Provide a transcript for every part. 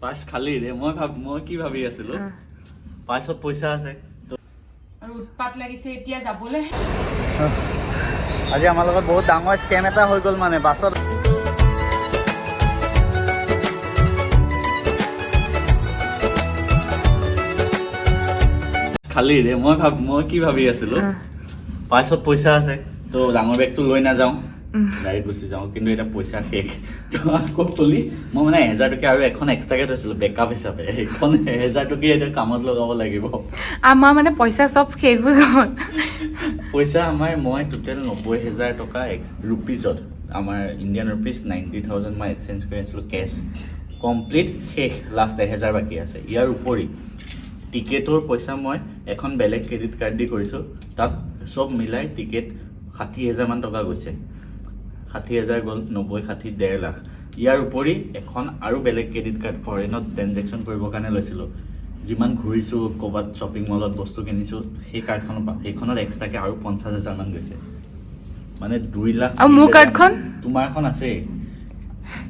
পাঁচ খালি ৰে মই কি ভাবি আছিলো পাঁচত পইচা আছে আৰু উৎপাত লাগিছে এতিয়া যাবলৈ আজি আমাৰ লগত বহুত ডাঙৰ স্কেম এটা হৈ গ'ল মানে বাছত খালি ৰে মই কি ভাবি আছিলো পাঁচত পইচা আছে তো ডাঙৰ বেগটো লৈ নাযাওঁ গাড়ীত গুচি যাওঁ কিন্তু এটা পইচা শেষ তো আকৌ খুলি মই মানে 1000 টকা আৰু এখন এক্সট্ৰাকে থৈছিলোঁ বেকআপ হিচাপে সেইখন 1000 টকা এতিয়া কামত লগাব লাগিব আমাৰ মানে পইচা চব শেষ হৈ গ'ল পইচা আমাৰ মই টোটেল 90000 টকা ৰুপিজত আমাৰ ইণ্ডিয়ান ৰুপিজ 90000 মই এক্সচেঞ্জ কৰি আছিলোঁ কেছ কমপ্লিট শেষ লাষ্ট 1000 বাকী আছে ইয়াৰ উপৰি টিকেটৰ পইচা মই এখন বেলেগ ক্ৰেডিট কাৰ্ড দি কৰিছোঁ তাত চব মিলাই টিকেট 60000 মান টকা গৈছে 60000 গ'ল 90 60 1.5 লাখ ইয়াৰ উপৰি এখন আৰু বেলেগ ক্ৰেডিট কাৰ্ড ফৰেনত ট্ৰেনজেকশ্যন কৰিবৰ কাৰণে লৈছিলোঁ যিমান ঘূৰিছোঁ ক'ৰবাত শ্বপিং মলত বস্তু কিনিছোঁ সেই কাৰ্ডখনৰ সেইখনত এক্সট্ৰাকৈ আৰু 50000 মান গৈছে মানে 2 লাখ আৰু মোৰ কাৰ্ডখন তোমাৰখন আছেই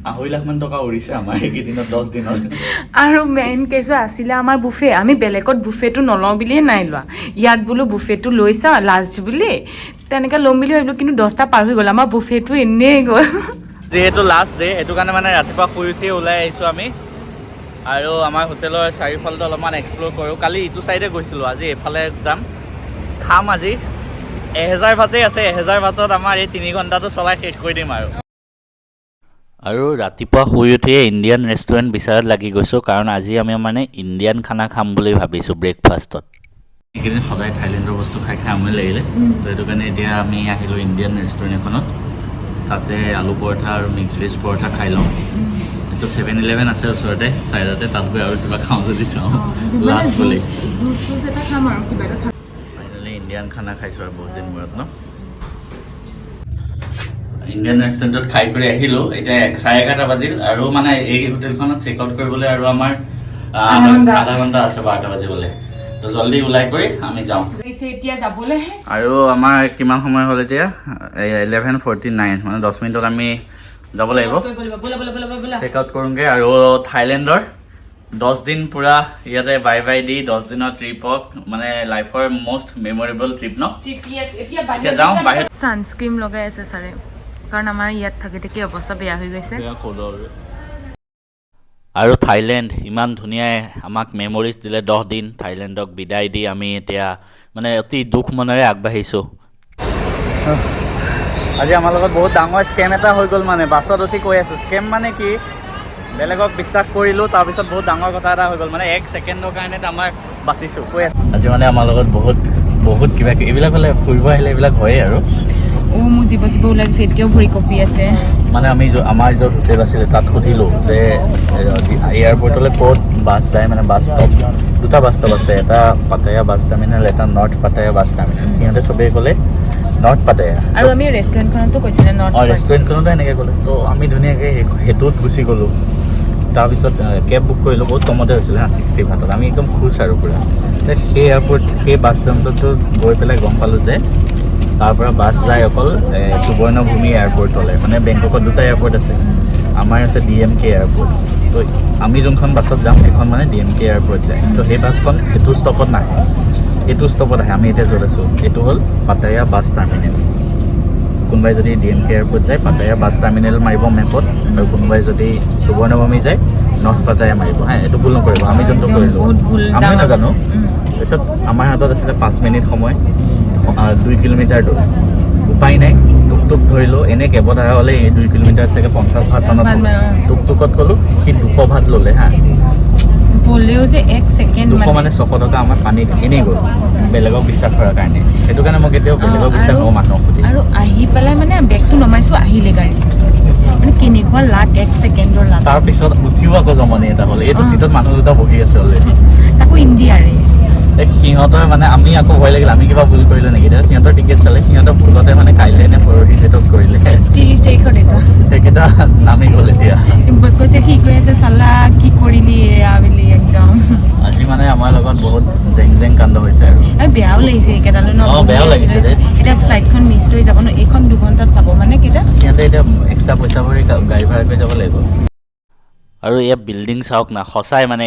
2.5 লাখ মান টকা উৰিছে আমাৰ এইকেইদিনত 10 দিনত আৰু মেইন কেছটো আছিলে আমাৰ বুফে আমি বেলেগত বুফেটো নলওঁ বুলিয়ে নাই লোৱা ইয়াত বোলো বুফেটো লৈছা লাষ্ট বুলি তেনেকৈ ল'ম বুলি ভাবিলোঁ কিন্তু 10টা পাৰ হৈ গ'ল আমাৰ বুফেটো এনেই গ'ল যিহেতু লাষ্ট ডে সেইটো কাৰণে মানে ৰাতিপুৱা শুই উঠি ওলাই আহিছোঁ আমি আৰু আমাৰ হোটেলৰ চাৰিওফালটো অলপমান এক্সপ্ল'ৰ কৰোঁ কালি ইটো ছাইডে গৈছিলোঁ আজি এইফালে যাম খাম আজি 1000 ভাতেই আছে 1000 ভাতত আমাৰ এই 3 ঘণ্টাটো চলাই শেষ কৰি দিম আৰু ৰাতিপুৱা শুই উঠিয়ে ইণ্ডিয়ান ৰেষ্টুৰেণ্ট বিচাৰত লাগি গৈছোঁ কাৰণ আজি আমি মানে ইণ্ডিয়ান খানা খাম বুলি ভাবিছোঁ ব্ৰেকফাষ্টত এইকেইদিন সদায় থাইলেণ্ডৰ বস্তু খাই আমনি লাগিলে তো সেইটো কাৰণে এতিয়া আমি আহিলোঁ ইণ্ডিয়ান ৰেষ্টুৰেণ্ট এখনত তাতে আলু পৰঠা আৰু মিক্স ভেজ পৰঠা খাই লওঁ তো 7-11 আছে ওচৰতে চাইডতে তাত গৈ আৰু কিবা খাওঁ যদি চাওঁ লাষ্ট বুলি ফাইনেলি ইণ্ডিয়ান খানা খাইছোঁ আৰু বহুত দিন মূৰত ন ইণ্ডিয়ান ৰেষ্টুৰেণ্টত খাই কৰি আহিলোঁ এতিয়া 11:30 বাজিল আৰু মানে এই হোটেলখনত চেক আউট কৰিবলৈ আৰু আমাৰ আধা ঘণ্টা আছে 12টা বাজিবলৈ তো জল্দি ওলাই কৰি আমি যাওঁ এতিয়া যাবলৈ আৰু আমাৰ কিমান সময় হ'ল এতিয়া 11:49 মানে 10 মিনিটত আমি যাব লাগিব চেক আউট কৰোঁগৈ আৰু থাইলেণ্ডৰ 10 দিন পূৰা ইয়াতে বাই বাই দি 10 দিনৰ ট্ৰিপক মানে লাইফৰ মষ্ট মেমৰেবল ট্ৰিপ ন এতিয়া যাওঁ বাহিৰত ছানস্ক্ৰীম লগাই আছে ছাৰে কাৰণ আমাৰ ইয়াত থাকি থাকি অৱস্থা বেয়া হৈ গৈছে আৰু থাইলেণ্ড ইমান ধুনীয়াই আমাক মেমৰিজ দিলে 10 দিন থাইলেণ্ডক বিদায় দি আমি এতিয়া মানে অতি দুখ মনেৰে আগবাঢ়িছোঁ আজি আমাৰ লগত বহুত ডাঙৰ স্কেম এটা হৈ গ'ল মানে বাছত উঠি কৈ আছোঁ স্কেম মানে কি বেলেগক বিশ্বাস কৰিলোঁ তাৰপিছত বহুত ডাঙৰ কথা এটা হৈ গ'ল মানে 1 ছেকেণ্ডৰ কাৰণে আমাৰ বাচিছোঁ কৈ আছোঁ আজি মানে আমাৰ লগত বহুত কিবা এইবিলাক হ'লে ফুৰিব আহিলে এইবিলাক হয়েই আৰু মোৰ জীৱ ওলাইছে এতিয়াও ভৰি কঁপি আছে মানে আমি আমাৰ য'ত হোটেল আছিলে তাত সুধিলোঁ যে এয়াৰপৰ্টলৈ ক'ত বাছ যায় মানে বাছ ষ্টপ 2টা বাছ ষ্টপ আছে এটা পাটায়া বাছ টাৰ্মিনেল এটা নৰ্থ পাটায়া বাছ টাৰ্মিনেল সিহঁতে চবেই ক'লে নৰ্থ পাটায়া আৰু আমি ৰেষ্টুৰেণ্টখনতো কৈছিলে নৰ্থ ৰেষ্টুৰেণ্টখনতো এনেকৈ ক'লে তো আমি ধুনীয়াকৈ সেইটোত গুচি গ'লোঁ তাৰপিছত কেব বুক কৰিলোঁ বহুত কমতে হৈছিলে 60 ভাতত আমি একদম খুচ আৰু পূৰা সেই এয়াৰপৰ্ট সেই বাছ ষ্টেণ্ডতো গৈ পেলাই গম পালোঁ যে তাৰ পৰা বাছ যায় অকল সুবৰ্ণভূমি এয়াৰপৰ্টলৈ মানে বেংককত 2টা এয়াৰপৰ্ট আছে আমাৰ আছে DMK এয়াৰপৰ্ট তো আমি যোনখন বাছত যাম সেইখন মানে DMK এয়াৰপৰ্ট যায় তো সেই বাছখন সেইটো ষ্টপত নাহে এইটো ষ্টপত আহে আমি এতিয়া য'ত আছোঁ এইটো হ'ল পাটায়া বাছ টাৰ্মিনেল কোনোবাই যদি DMK এয়াৰপৰ্ট যায় পাটায়া বাছ টাৰ্মিনেল মাৰিব মেপত আৰু কোনোবাই যদি সুবৰ্ণভূমি যায় নৰ্থ পাটায়া মাৰিব হা এইটো ভুল নকৰিব আমি যোনটো কৰিলোঁ আমি নাজানো তাৰপিছত আমাৰ হাতত আছিলে 5 মিনিট সময় 2 কিলোমিটাৰ দূৰ উপায় নাই টুকটুক ধৰিলোঁ এনেই কেবত অহা হ'লে এই 2 কিলোমিটাৰত চাগে 50 ভাত মানত টুকটুকত ক'লোঁ সি 200 ভাত ল'লে হা বলেও যে 1 ছেকেণ্ড 200 মানে 600 টকা আমাৰ পানীত এনেই গ'ল বেলেগক বিশ্বাস কৰাৰ কাৰণে সেইটো কাৰণে মই কেতিয়াও বেলেগক বিশ্বাস নকৰোঁ মানুহক সুধি আৰু আহি পেলাই মানে বেগটো নমাইছোঁ আহিলে গাড়ী মানে কেনেকুৱা লাক 1 ছেকেণ্ডৰ লাক তাৰপিছত উঠিও আকৌ জমনি এটা হ'ল এইটো চিটত মানুহ দুটা বহি আছে অলৰেডি তাকো ইণ্ডিয়াৰে সিহঁতৰ মানে আমি আকৌ ভয় লাগিল আমি কিবা ভুল কৰিলোঁ নেকি সিহঁতৰ টিকেট চালে সিহঁতৰ ভুলতে মানে কাইলৈ নে পৰহি ডেটত কৰিলে 30 তাৰিখত সেইকেইটা নামি গ'ল এতিয়া কৈছে সি কৈ আছে চালা কি কৰিলি এয়া বুলি একদম আজি মানে আমাৰ লগত বহুত জেং কাণ্ড হৈছে আৰু বেয়াও লাগিছে এইকেইটালৈ বেয়াও লাগিছে এতিয়া ফ্লাইটখন মিছ হৈ যাব ন এইখন 2 ঘণ্টাত পাব মানে কেইটা সিহঁতে এতিয়া এক্সট্ৰা পইচা ভৰি গাড়ী ভাড়া কৰি যাব লাগিব আৰু এই বিল্ডিং চাওক না সঁচাই মানে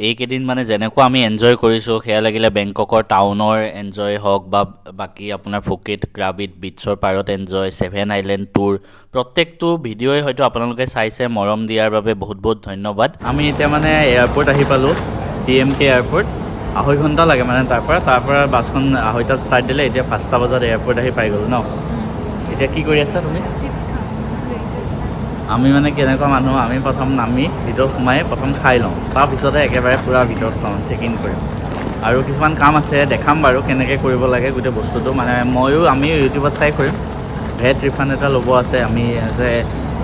এইকেইদিন মানে যেনেকুৱা আমি এনজয় কৰিছোঁ সেয়া লাগিলে বেংককৰ টাউনৰ এনজয় হওক বা বাকী আপোনাৰ ফুকেট ক্ৰাবিট বিচৰ পাৰত এনজয় 7 আইলেণ্ড টুৰ প্ৰত্যেকটো ভিডিঅ'ই হয়তো আপোনালোকে চাইছে মৰম দিয়াৰ বাবে বহুত বহুত ধন্যবাদ আমি এতিয়া মানে এয়াৰপৰ্ট আহি পালোঁ DMK এয়াৰপৰ্ট 2.5 ঘণ্টা লাগে মানে তাৰ পৰা বাছখন 2:30টাত ষ্টাৰ্ট দিলে এতিয়া 5টা বজাত এয়াৰপৰ্ট আহি পাই গ'লো ন এতিয়া কি কৰি আছা তুমি আমি মানে কেনেকুৱা মানুহ আমি প্ৰথম নামি ভিতৰত সোমাই প্ৰথম খাই লওঁ তাৰপিছতে একেবাৰে পূৰা ভিতৰত খাওঁ চেক ইন কৰিম আৰু কিছুমান কাম আছে দেখাম বাৰু কেনেকৈ কৰিব লাগে গোটেই বস্তুটো মানে আমিও ইউটিউবত চাই কৰিম ভেট ৰিফাণ্ড এটা ল'ব আছে আমি যে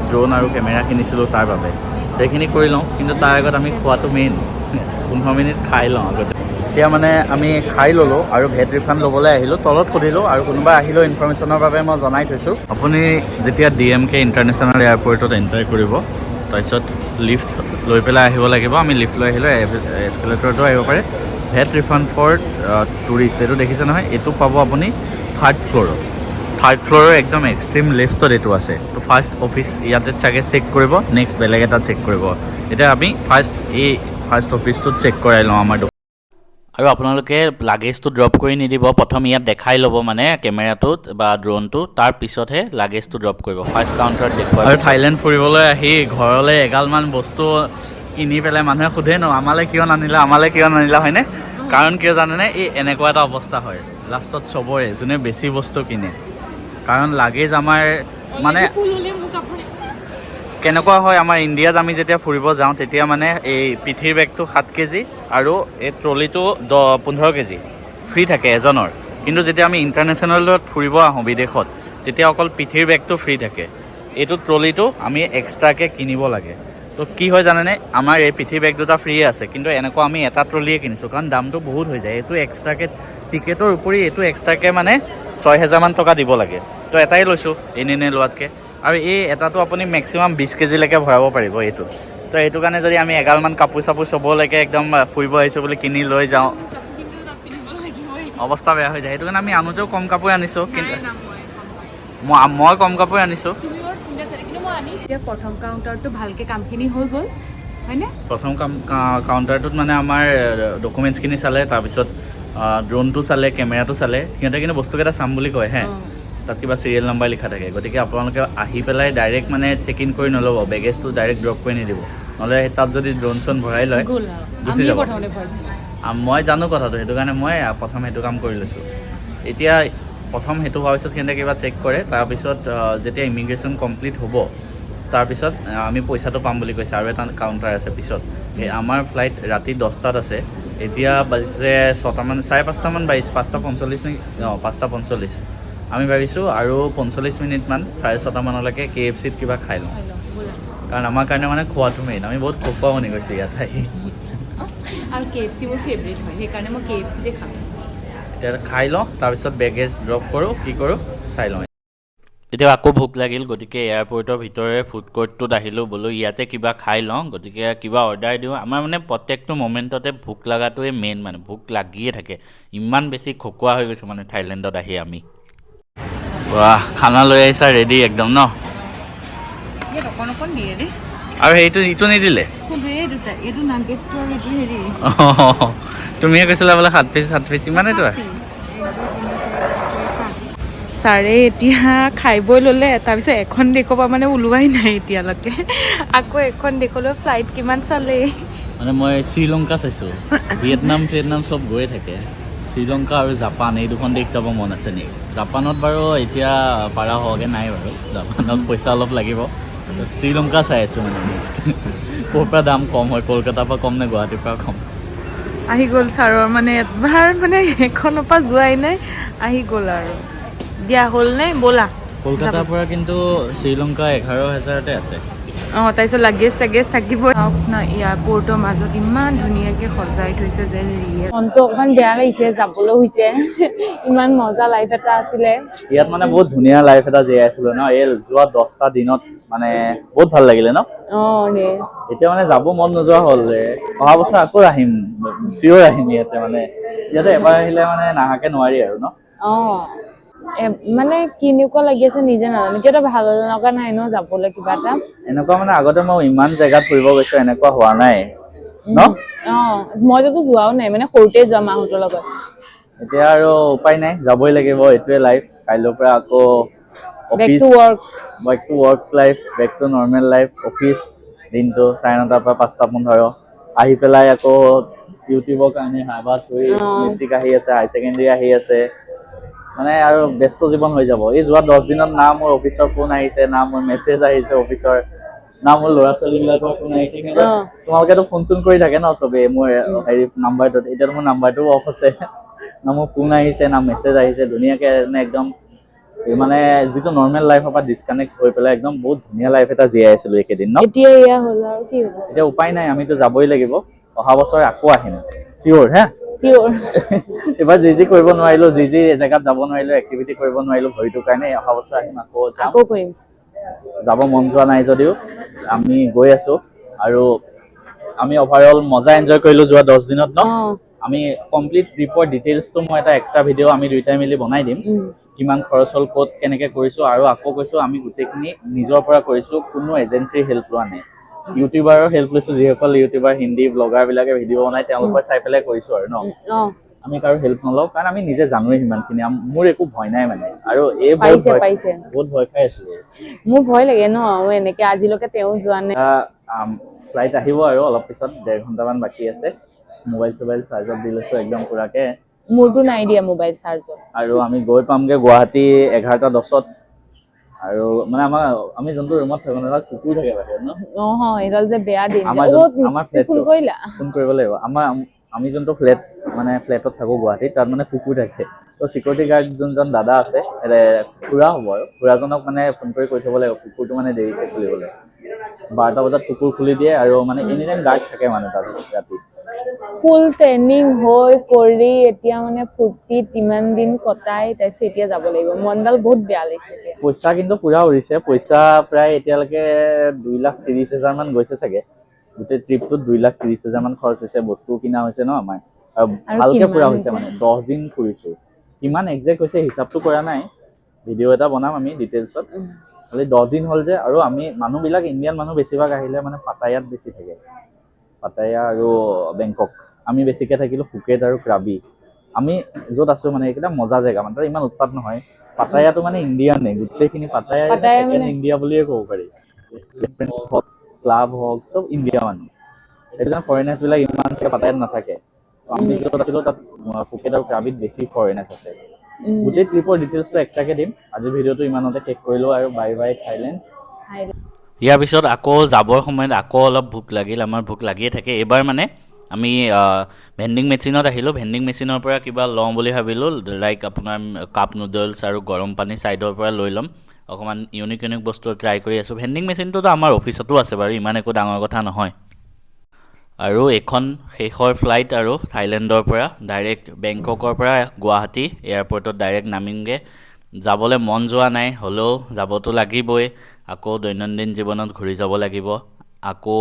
ড্ৰোন আৰু কেমেৰা কিনিছিলোঁ তাৰ বাবে সেইখিনি কৰি লওঁ কিন্তু তাৰ আগত আমি খোৱাটো মেইন 15 মিনিট খাই লওঁ আগতে এতিয়া মানে আমি খাই ল'লোঁ আৰু ভেট ৰিফাণ্ড ল'বলৈ আহিলোঁ তলত সুধিলোঁ আৰু কোনোবা আহিলেও ইনফৰ্মেশ্যনৰ বাবে মই জনাই থৈছোঁ আপুনি যেতিয়া DMK ইণ্টাৰনেশ্যনেল এয়াৰপৰ্টত এণ্টাৰ কৰিব তাৰপিছত লিফ্ট লৈ পেলাই আহিব লাগিব আমি লিফ্ট লৈ আহিলোঁ এস্কেলেটৰতো আহিব পাৰে ভেট ৰিফাণ্ড ফৰ টুৰিষ্ট এইটো দেখিছে নহয় এইটো পাব আপুনি 3rd ফ্ল'ৰৰ একদম এক্সট্ৰিম লেফ্টত এইটো আছে তো ফাৰ্ষ্ট অফিচ ইয়াতে চাগে চেক কৰিব নেক্সট বেলেগ এটা চেক কৰিব এতিয়া আমি ফাৰ্ষ্ট অফিচটোত চেক কৰাই লওঁ আমাৰ আৰু আপোনালোকে লাগেজটো ড্ৰপ কৰি নিদিব প্ৰথম ইয়াত দেখাই ল'ব মানে কেমেৰাটোত বা ড্ৰোনটো তাৰ পিছতহে লাগেজটো ড্ৰপ কৰিব ফাৰ্ষ্ট কাউণ্টাৰত দেখুৱাব আৰু থাইলেণ্ড ফুৰিবলৈ আহি ঘৰলৈ এগালমান বস্তু কিনি পেলাই মানুহে সোধে ন আমালৈ কিয় নানিলা হয়নে কাৰণ কিয় জানেনে এই এনেকুৱা এটা অৱস্থা হয় লাষ্টত চবৰে যোনে বেছি বস্তু কিনে কাৰণ লাগেজ আমাৰ মানে কেনেকুৱা হয় আমাৰ ইণ্ডিয়াত আমি যেতিয়া ফুৰিব যাওঁ তেতিয়া মানে এই পিঠিৰ বেগটো 7 কেজি আৰু এই ট্ৰলিটো 15 কেজি ফ্ৰী থাকে এজনৰ কিন্তু যেতিয়া আমি ইণ্টাৰনেশ্যনেলত ফুৰিব আহোঁ বিদেশত তেতিয়া অকল পিঠিৰ বেগটো ফ্ৰী থাকে এইটো ট্ৰলিটো আমি এক্সট্ৰাকৈ কিনিব লাগে তো কি হয় জানেনে আমাৰ এই পিঠিৰ বেগ দুটা ফ্ৰী আছে কিন্তু এনেকুৱা আমি এটা ট্ৰলিয়ে কিনিছোঁ কাৰণ দামটো বহুত হৈ যায় এইটো এক্সট্ৰাকৈ টিকেটৰ উপৰি এইটো এক্সট্ৰাকৈ মানে 6,000 মান টকা দিব লাগে তো এটাই লৈছোঁ এনে লোৱাতকৈ আৰু এই এটাটো আপুনি মেক্সিমাম 20 কেজিলৈকে ভৰাব পাৰিব এইটো তো এইটো কাৰণে যদি আমি এগালমান কাপোৰ চাপোৰ চবলৈকে একদম ফুৰিব আহিছোঁ বুলি কিনি লৈ যাওঁ অৱস্থা বেয়া হৈ যায় সেইটো কাৰণে আমি আনোতেও কম কাপোৰ আনিছোঁ কিন্তু মই কম কাপোৰ আনিছোঁ প্ৰথম কাউণ্টাৰটো ভালকৈ কামখিনি হৈ গ'ল হয়নে প্ৰথম কাউণ্টাৰটোত মানে আমাৰ ডকুমেণ্টছখিনি চালে তাৰপিছত ড্ৰোনটো চালে কেমেৰাটো চালে সিহঁতে কিন্তু বস্তুকেইটা চাম বুলি কয় হে তাত কিবা চিৰিয়েল নাম্বাৰ লিখা থাকে গতিকে আপোনালোকে আহি পেলাই ডাইৰেক্ট মানে চেক ইন কৰি নল'ব বেগেজটো ডাইৰেক্ট ড্ৰপ কৰি নিদিব নহ'লে তাত যদি ড্ৰোন চোন ভৰাই লয় গুচি যাব মই জানো কথাটো সেইটো কাৰণে মই প্ৰথম সেইটো কাম কৰি লৈছোঁ এতিয়া প্ৰথম সেইটো হোৱাৰ পিছত সিহঁতে কিবা চেক কৰে তাৰপিছত যেতিয়া ইমিগ্ৰেশ্যন কমপ্লিট হ'ব তাৰপিছত আমি পইচাটো পাম বুলি কৈছে আৰু এটা কাউণ্টাৰ আছে পিছত এই আমাৰ ফ্লাইট ৰাতি 10টাত আছে এতিয়া বাজিছে 6টামান 5:30মান বাজিছে 5:45 নেকি 5:45 আমি ভাবিছোঁ আৰু 45 মিনিটমান 6:30মানলৈকে KFCত কিবা খাই লওঁ কাৰণ আমাৰ কাৰণে মানে খোৱাটো মেইন আমি বহুত খোৱা শুনি গৈছোঁ ইয়াত আহি আৰু KFC মোৰ ফেভৰেট হয় সেইকাৰণে মই KFCতে খাওঁ এতিয়া খাই লওঁ তাৰপিছত বেগেজ ড্ৰপ কৰোঁ কি কৰোঁ চাই লওঁ এতিয়া আকৌ ভোক লাগিল গতিকে এয়াৰপৰ্টৰ ভিতৰে ফুড কোৰ্টটোত আহিলোঁ বোলো ইয়াতে কিবা খাই লওঁ গতিকে কিবা অৰ্ডাৰ দিওঁ আমাৰ মানে প্ৰত্যেকটো মমেণ্টতে ভোক লগাটোৱে মেইন মানে ভোক লাগিয়ে থাকে ইমান বেছি খকুৱা হৈ গৈছোঁ মানে থাইলেণ্ডত আহি আমি বাহ খানা লৈ আহিছা ৰেডি একদম ন আৰু সেইটো ইটো নিদিলে তুমিয়ে কৈছিলা বোলে 7 পিচ ইমানেইতো ছাৰে এতিয়া খাই বৈ ল'লে তাৰপিছত এখন দেশৰ পৰা মানে ওলোৱাই নাই এতিয়ালৈকে আকৌ এখন দেশলৈ ফ্লাইট কিমান চালে মানে মই শ্ৰীলংকা চাইছোঁ ভিয়েটনাম চব গৈয়ে থাকে শ্ৰীলংকা আৰু জাপান এই দুখন দেশ যাব মন আছে নেকি জাপানত বাৰু এতিয়া পাৰা হোৱাকৈ নাই বাৰু জাপানত পইচা অলপ লাগিব শ্ৰীলংকা চাই আছোঁ মানে নেক্সট ক'ৰ পৰা দাম কম হয় কলকাতাৰ পৰা কম নে গুৱাহাটীৰ পৰা কম আহি গ'ল ছাৰৰ মানে এবাৰ মানে এখনৰ পৰা যোৱাই নাই আহি গ'ল আৰু দিয়া হ'ল নে ব'লা কলকাতাৰ পৰা কিন্তু শ্ৰীলংকা 11,000তে আছে তাৰপিছত লাগেজ থাকিবই না এয়াৰপৰ্টৰ মাজত ইমান ধুনীয়াকৈ সজাই থৈছে যেন মনটো অকণমান বেয়া লাগিছে যাবলৈ হৈছে ইমান মজা লাইফ এটা আছিলে ইয়াত মানে বহুত ধুনীয়া লাইফ এটা জীয়াই আছিলোঁ ন এই যোৱা 10টা দিনত মানে বহুত ভাল লাগিলে ন এতিয়া মানে যাব মন নোযোৱা হ'ল অহা বছৰ আকৌ আহিম চিয়ৰ আহিম ইয়াতে মানে ইয়াতে এবাৰ আহিলে মানে নাহাকে নোৱাৰি আৰু ন মানে কেনেকুৱা লাগি আছে নিজে নাজানো, কিয় ভাল লগা নাই ন যাবলৈ কিবা এটা। এনেকুৱা মানে আগতে মই ইমান জেগাত ফুৰিব গৈছো, এনেকুৱা হোৱা নাই ন? মইতো যোৱাও নাই, মানে সৰুতে যোৱা মাহঁতৰ লগত। এতিয়া আৰু উপায় নাই, যাবই লাগিব, এইটোৱে লাইফ। কাইলৈৰ পৰা আকৌ back office, to work. Back to work life, back to normal life. Office দিনটো 9:30 পৰা 5:15, আহি পেলাই আকৌ ইউটিউবৰ কাৰণে মেট্ৰিক আহি আছে, হাই ছেকেণ্ডেৰী আহি আছে, মানে আৰু ব্যস্ত জীৱন হৈ যাব। এই যোৱা 10 দিনত না মোৰ অফিচৰ ফোন আহিছে, না মোৰ মেছেজ আহিছে অফিচৰ, না মোৰ ল'ৰা ছোৱালী বিলাকৰ ফোন আহিছে। কিন্তু তোমালোকেতো ফোন চোন কৰি থাকে ন চবেই মোৰ হেৰি নাম্বাৰটোত। এতিয়াতো মোৰ নাম্বাৰটোও অফ আছে, না মোৰ ফোন আহিছে না মেছেজ আহিছে। ধুনীয়াকে একদম মানে যিটো নৰ্মেল লাইফৰ পৰা ডিছকানেক্ট হৈ পেলাই একদম বহুত ধুনীয়া লাইফ এটা জীয়াই আছিলো এইকেইদিন ন। এতিয়া এয়া হ'ল আৰু কি হ'ব। এতিয়া উপায় নাই, আমিতো যাবই লাগিব। অহা বছৰ আকৌ আহিম চিয়'ৰ। হা চিয়'ৰ। এবাৰ যি কৰিব নোৱাৰিলো, যি জেগাত যাব নোৱাৰিলো, এক্টিভিটি কৰিব নোৱাৰিলো ভৰিটোৰ কাৰণে, অহা বছৰ আহিম, আকৌ কৰিম। যাব মন যোৱা নাই যদিও আমি গৈ আছো। আৰু আমি অভাৰঅল মজা এনজয় কৰিলো যোৱা 10 দিনত ন। আমি কমপ্লিট ট্ৰিপৰ ডিটেইলছটো মই এটা এক্সট্ৰা ভিডিঅ' আমি দুইটাই মিলি বনাই দিম। কিমান খৰচ হ'ল, ক'ত কেনেকে কৰিছো, আৰু আকৌ কৈছো আমি গোটেইখিনি নিজৰ পৰা কৰিছো, কোনো এজেঞ্চিৰ হেল্প লোৱা নাই। ইউটিউবাৰৰ হেল্প লৈছো, যিসকল ইউটিউবাৰ হিন্দী ব্লগাৰ বিলাকে ভিডিঅ' বনাই তেওঁলোকৰ চাই পেলাই কৰিছো আৰু ন। আমি কাৰো হেল্প নলওঁ, কাৰণ আমি নিজে জানোৱেই সিমানখিনি। মোৰ একো ভয় নাই মানে। আৰু এই বহুত ভয় খাই আছো। মোৰ ভয় লাগে ন, এনেকে আজিলৈকে তেওঁ যোৱা নাই। ফ্লাইট আহিব আৰু অলপ পিছত, 1.5 ঘণ্টামান বাকী আছে। মোবাইল চোবাইল চাৰ্জত দি লৈছো একদম পুৰাকে। মোৰতো নাই দিয়া মোবাইল চাৰ্জত। আৰু আমি গৈ পামগে গুৱাহাটী 11:10। আৰু মানে আমি যোনটো ৰুমত থাকো ন, তাত কুকুৰ থাকে বাহিৰত ন। এইডাল যে বেয়া দিন। আমাৰ ফোন কৰিব লাগিব। আমি যোনটো ফ্লেটত থাকো গুৱাহাটীত, তাত মানে কুকুৰ থাকে। ত' চিকিউৰিটি গাৰ্ড যোনজন দাদা আছে, খুৰা হ'ব আৰু, খুৰাজনক মানে ফোন কৰি কৈ থব লাগিব কুকুৰটো মানে দেৰিকে খুলিবলৈ। 12টা বজাত কুকুৰ খুলি দিয়ে, আৰু মানে এনি টাইম গাৰ্ড থাকে মানে তাত ৰাতি। ফুল ট্ৰেইনিং হৈ কৰি এতিয়া মানে ফূৰ্তিত ইমান দিন কটাই, তাৰপিছত এতিয়া যাব লাগিব। মনডাল বহুত বেয়া লাগিছে এতিয়া। পইচা কিন্তু পুৰা উৰিছে। পইচা প্ৰায় এতিয়ালৈকে 2,30,000 মান গৈছে চাগে। গোটেই ট্ৰিপটোত 2,30,000 মান খৰচ হৈছে। বস্তু কিনা হৈছে ন আমাৰ, আৰু ভালকে ফুৰা হৈছে মানে। 10 দিন ফুৰিছো। কিমান একজেক্ট হৈছে হিচাপটো কৰা নাই, ভিডিঅ' এটা বনাম আমি ডিটেইলছত। খালি 10 দিন হ'ল যে। আৰু আমি মানুহবিলাক ইণ্ডিয়ান মানুহ বেছিভাগ আহিলে মানে পাটায়াত বেছি থাকে, পাটায়া আৰু বেংকক। আমি বেছিকে থাকিলো ফুকেট আৰু ক্ৰাবি। আমি য'ত আছো মানে এইকেইটা মজা জেগা, মানে ইমান উৎপাত নহয়। পাটায়াটো মানে ইণ্ডিয়ানে, গোটেইখিনি পাটায়া ছেকেণ্ড ইণ্ডিয়া বুলিয়ে ক'ব পাৰি। ক্লাব হওক চব ইণ্ডিয়া মানুহ। সেইটো কাৰণে ফৰেনাৰ্ছ বিলাক ইমান পাটায়াত নাথাকে। আমি য'ত আছিলো তাত ফুকেট আৰু ক্ৰাবিত বেছি ফৰেনাৰ্ছ আছে। গোটেই ট্ৰিপৰ ডিটেইলছটো এক্সট্ৰাকে দিম। আজিৰ ভিডিঅ'টো ইমানতে শেষ কৰিলো, আৰু বাই বাই থাইলেণ্ড। ইয়াৰ পিছত আকৌ যাবৰ সময়ত আকৌ অলপ ভোক লাগিল। আমাৰ ভোক লাগিয়ে থাকে। এইবাৰ মানে আমি ভেণ্ডিং মেচিনত আহিলোঁ। ভেণ্ডিং মেচিনৰ পৰা কিবা লওঁ বুলি ভাবিলোঁ, লাইক আপোনাৰ কাপ নুডলছ আৰু গৰম পানী ছাইডৰ পৰা লৈ ল'ম। অকণমান ইউনিক বস্তু ট্ৰাই কৰি আছোঁ। ভেণ্ডিং মেচিনটোতো আমাৰ অফিচতো আছে বাৰু, ইমান একো ডাঙৰ কথা নহয়। আৰু এইখন শেষৰ ফ্লাইট আৰু থাইলেণ্ডৰ পৰা ডাইৰেক্ট বেংককৰ পৰা গুৱাহাটী এয়াৰপৰ্টত ডাইৰেক্ট নামিমগৈ। যাবলৈ মন যোৱা নাই, হ'লেও যাবতো লাগিবই। আকৌ দৈনন্দিন জীৱনত ঘূৰি যাব লাগিব। আকৌ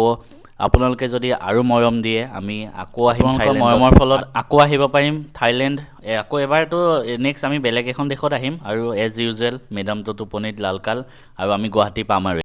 আপোনালোকে যদি আৰু মৰম দিয়ে, আমি আকৌ আহিম। মৰমৰ ফলত আকৌ আহিব পাৰিম থাইলেণ্ড। আকৌ এবাৰতো নেক্সট আমি বেলেগ এখন দেশত আহিম, আৰু এজ ইউজুৱেল মেডামটো টোপনিত লালকাল, আৰু আমি গুৱাহাটী পাম আৰু।